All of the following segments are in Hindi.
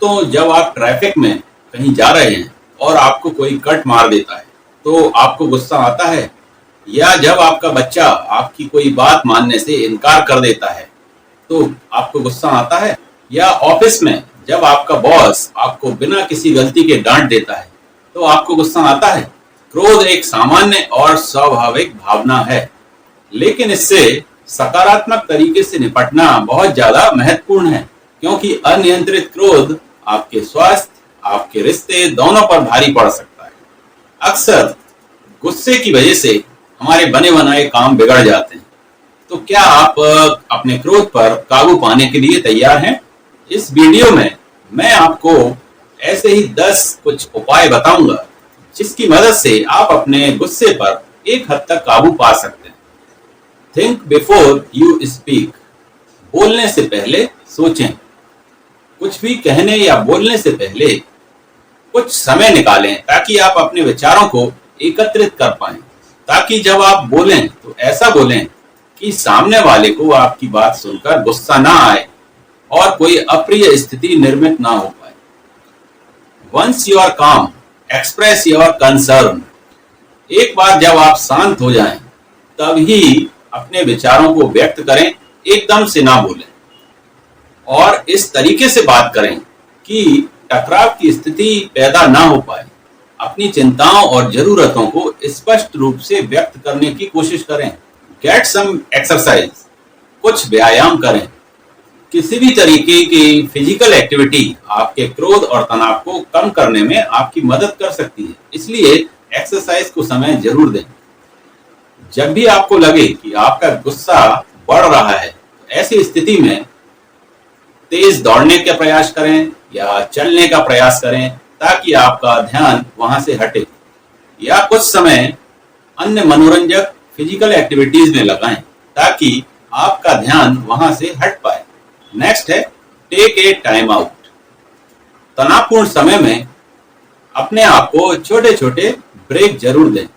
दोस्तों, जब आप ट्रैफिक में कहीं जा रहे हैं और आपको कोई कट मार देता है तो आपको गुस्सा आता है, या जब आपका बच्चा आपकी कोई बात मानने से इनकार कर देता है तो आपको गुस्सा आता है, या ऑफिस में जब आपका बॉस आपको बिना किसी गलती के डांट देता है तो आपको गुस्सा आता है। क्रोध एक सामान्य और स्वाभाविक भावना है, लेकिन इससे सकारात्मक तरीके से निपटना बहुत ज्यादा महत्वपूर्ण है, क्योंकि अनियंत्रित क्रोध आपके स्वास्थ्य, आपके रिश्ते दोनों पर भारी पड़ सकता है। अक्सर गुस्से की वजह से हमारे बने बनाए काम बिगड़ जाते हैं। तो क्या आप अपने क्रोध पर काबू पाने के लिए तैयार हैं? इस वीडियो में मैं आपको ऐसे ही 10 कुछ उपाय बताऊंगा जिसकी मदद से आप अपने गुस्से पर एक हद तक काबू पा सकते हैं। Think before you speak. बोलने से पहले सोचें। कुछ भी कहने या बोलने से पहले कुछ समय निकालें ताकि आप अपने विचारों को एकत्रित कर पाएं, ताकि जब आप बोलें तो ऐसा बोलें कि सामने वाले को आपकी बात सुनकर गुस्सा ना आए और कोई अप्रिय स्थिति निर्मित ना हो पाए। वंस यू आर काम, एक्सप्रेस योर कंसर्न। एक बार जब आप शांत हो जाएं, तब ही अपने विचारों को व्यक्त करें, एकदम से ना बोलें। और इस तरीके से बात करें कि टकराव की स्थिति पैदा ना हो पाए। अपनी चिंताओं और जरूरतों को स्पष्ट रूप से व्यक्त करने की कोशिश करें। Get some exercise. कुछ व्यायाम करें। किसी भी तरीके की फिजिकल एक्टिविटी आपके क्रोध और तनाव को कम करने में आपकी मदद कर सकती है, इसलिए एक्सरसाइज को समय जरूर दें। जब भी आपको लगे कि आपका गुस्सा बढ़ रहा है, ऐसी स्थिति में तेज दौड़ने का प्रयास करें या चलने का प्रयास करें ताकि आपका ध्यान वहां से हटे, या कुछ समय अन्य मनोरंजक फिजिकल एक्टिविटीज में लगाएं ताकि आपका ध्यान वहां से हट पाए। नेक्स्ट है टेक ए टाइम आउट। तनावपूर्ण समय में अपने आप को छोटे छोटे ब्रेक जरूर दें।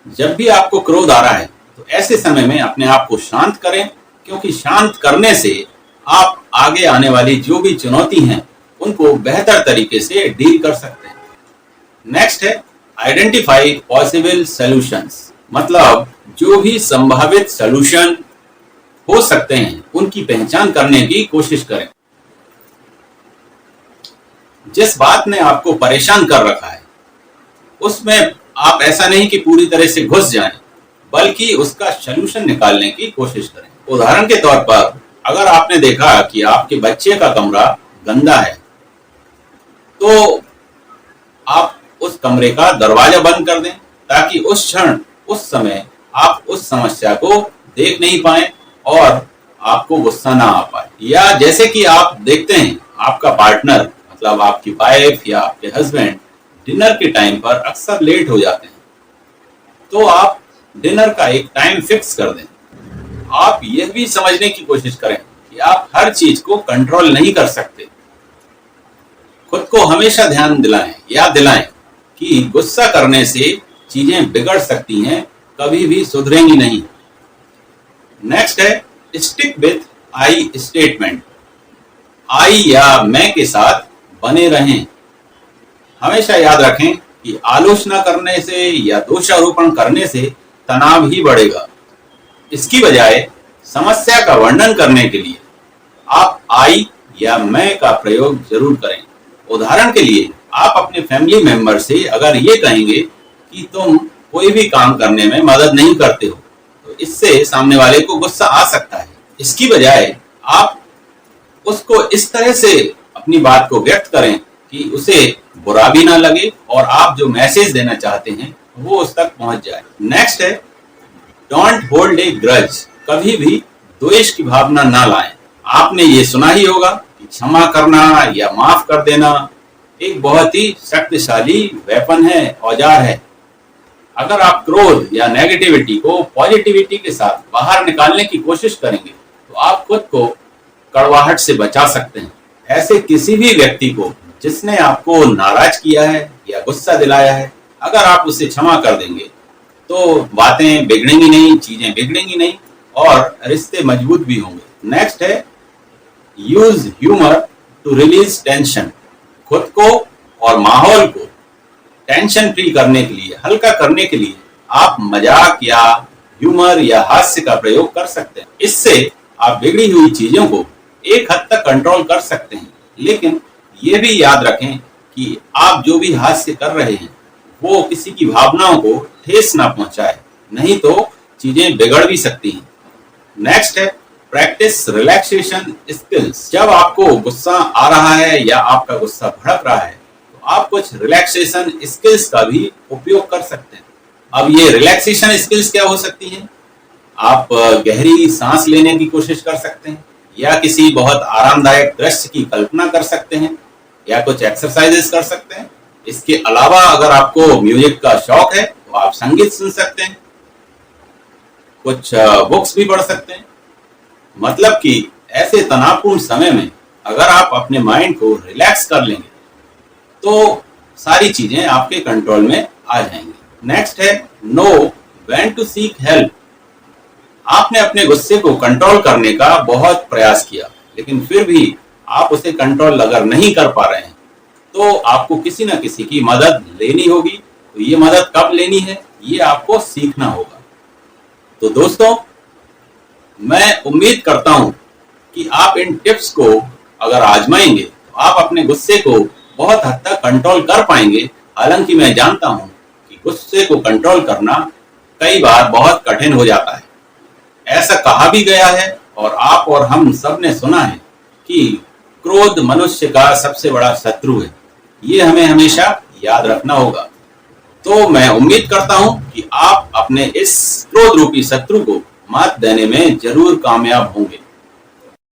जब भी आपको क्रोध आ रहा है तो ऐसे समय में अपने आप को शांत करें, क्योंकि शांत करने से आप आगे आने वाली जो भी चुनौती हैं उनको बेहतर तरीके से डील कर सकते हैं। नेक्स्ट है आइडेंटिफाई पॉसिबल सॉल्यूशंस। मतलब जो भी संभावित सॉल्यूशन हो सकते हैं उनकी पहचान करने की कोशिश करें। जिस बात ने आपको परेशान कर रखा है उसमें आप ऐसा नहीं कि पूरी तरह से घुस जाएं, बल्कि उसका सॉल्यूशन निकालने की कोशिश करें। उदाहरण के तौर पर, अगर आपने देखा कि आपके बच्चे का कमरा गंदा है तो आप उस कमरे का दरवाजा बंद कर दें ताकि उस क्षण, उस समय आप उस समस्या को देख नहीं पाए और आपको गुस्सा ना आ पाए। या जैसे कि आप देखते हैं आपका पार्टनर, मतलब आपकी वाइफ या आपके हस्बैंड डिनर के टाइम पर अक्सर लेट हो जाते हैं, तो आप डिनर का एक टाइम फिक्स कर दें। आप यह भी समझने की कोशिश करें कि आप हर चीज को कंट्रोल नहीं कर सकते। खुद को हमेशा ध्यान दिलाएं, याद दिलाएं कि गुस्सा करने से चीजें बिगड़ सकती हैं, कभी भी सुधरेंगी नहीं। नेक्स्ट है स्टिक विथ आई स्टेटमेंट। आई या मैं के साथ बने रहें। हमेशा याद रखें कि आलोचना करने से या दोषारोपण करने से तनाव ही बढ़ेगा। इसकी बजाय समस्या का वर्णन करने के लिए आप आई या मैं का प्रयोग जरूर करें। उदाहरण के लिए, आप अपने फैमिली मेंबर से अगर ये कहेंगे कि तुम कोई भी काम करने में मदद नहीं करते हो, तो इससे सामने वाले को गुस्सा आ सकता है। इसकी बजाय आप उसको इस तरह से अपनी बात को व्यक्त करें कि उसे बुरा भी ना लगे और आप जो मैसेज देना चाहते हैं वो उस तक पहुंच जाए। नेक्स्ट है डोंट होल्ड ए ग्रज। कभी भी द्वेष की भावना ना लाएं। आपने ये सुना ही होगा कि क्षमा करना या माफ कर देना एक बहुत ही शक्तिशाली वेपन है, औजार है। अगर आप क्रोध या नेगेटिविटी को पॉजिटिविटी के साथ बाहर निकालने की कोशिश करेंगे तो आप खुद को कड़वाहट से बचा सकते हैं। ऐसे किसी भी व्यक्ति को जिसने आपको नाराज किया है या गुस्सा दिलाया है, अगर आप उसे क्षमा कर देंगे तो बातें बिगड़ेंगी नहीं, चीजें बिगड़ेंगी नहीं और रिश्ते मजबूत भी होंगे। नेक्स्ट है use humour to release tension. खुद को और माहौल को टेंशन फ्री करने के लिए, हल्का करने के लिए आप मजाक या ह्यूमर या हास्य का प्रयोग कर सकते हैं। इससे आप बिगड़ी हुई चीजों को एक हद तक कंट्रोल कर सकते हैं, लेकिन ये भी याद रखें कि आप जो भी हास्य कर रहे हैं वो किसी की भावनाओं को ठेस ना पहुंचाए, नहीं तो चीजें बिगड़ भी सकती हैं। नेक्स्ट है प्रैक्टिस रिलैक्सेशन स्किल्स। जब आपको गुस्सा आ रहा है या आपका गुस्सा भड़क रहा है तो आप कुछ रिलैक्सेशन स्किल्स का भी उपयोग कर सकते हैं। अब ये रिलैक्सेशन स्किल्स क्या हो सकती हैं? आप गहरी सांस लेने की कोशिश कर सकते हैं, या किसी बहुत आरामदायक दृश्य की कल्पना कर सकते हैं, या कुछ एक्सरसाइजेस कर सकते हैं। इसके अलावा अगर आपको म्यूजिक का शौक है तो आप संगीत सुन सकते हैं, कुछ बुक्स भी पढ़ सकते हैं। मतलब कि ऐसे तनावपूर्ण समय में अगर आप अपने माइंड को रिलैक्स कर लेंगे तो सारी चीजें आपके कंट्रोल में आ जाएंगी। नेक्स्ट है know when to seek help. आपने अपने गुस्से को कंट्रोल करने का बहुत प्रयास किया, लेकिन फिर भी आप उसे कंट्रोल अगर नहीं कर पा रहे हैं तो आपको किसी न किसी की मदद लेनी होगी। तो ये मदद कब लेनी है, ये आपको सीखना होगा। तो दोस्तों, मैं उम्मीद करता हूं कि आप इन टिप्स को अगर आजमाएंगे तो आप अपने गुस्से को बहुत हद तक कंट्रोल कर पाएंगे। हालांकि मैं जानता हूं कि गुस्से को कंट्रोल करना कई बार बहुत कठिन हो जाता है। ऐसा कहा भी गया है और आप और हम सब ने सुना है कि क्रोध मनुष्य का सबसे बड़ा शत्रु है। ये हमें हमेशा याद रखना होगा। तो मैं उम्मीद करता हूं कि आप अपने इस क्रोध रूपी शत्रु को मात देने में जरूर कामयाब होंगे।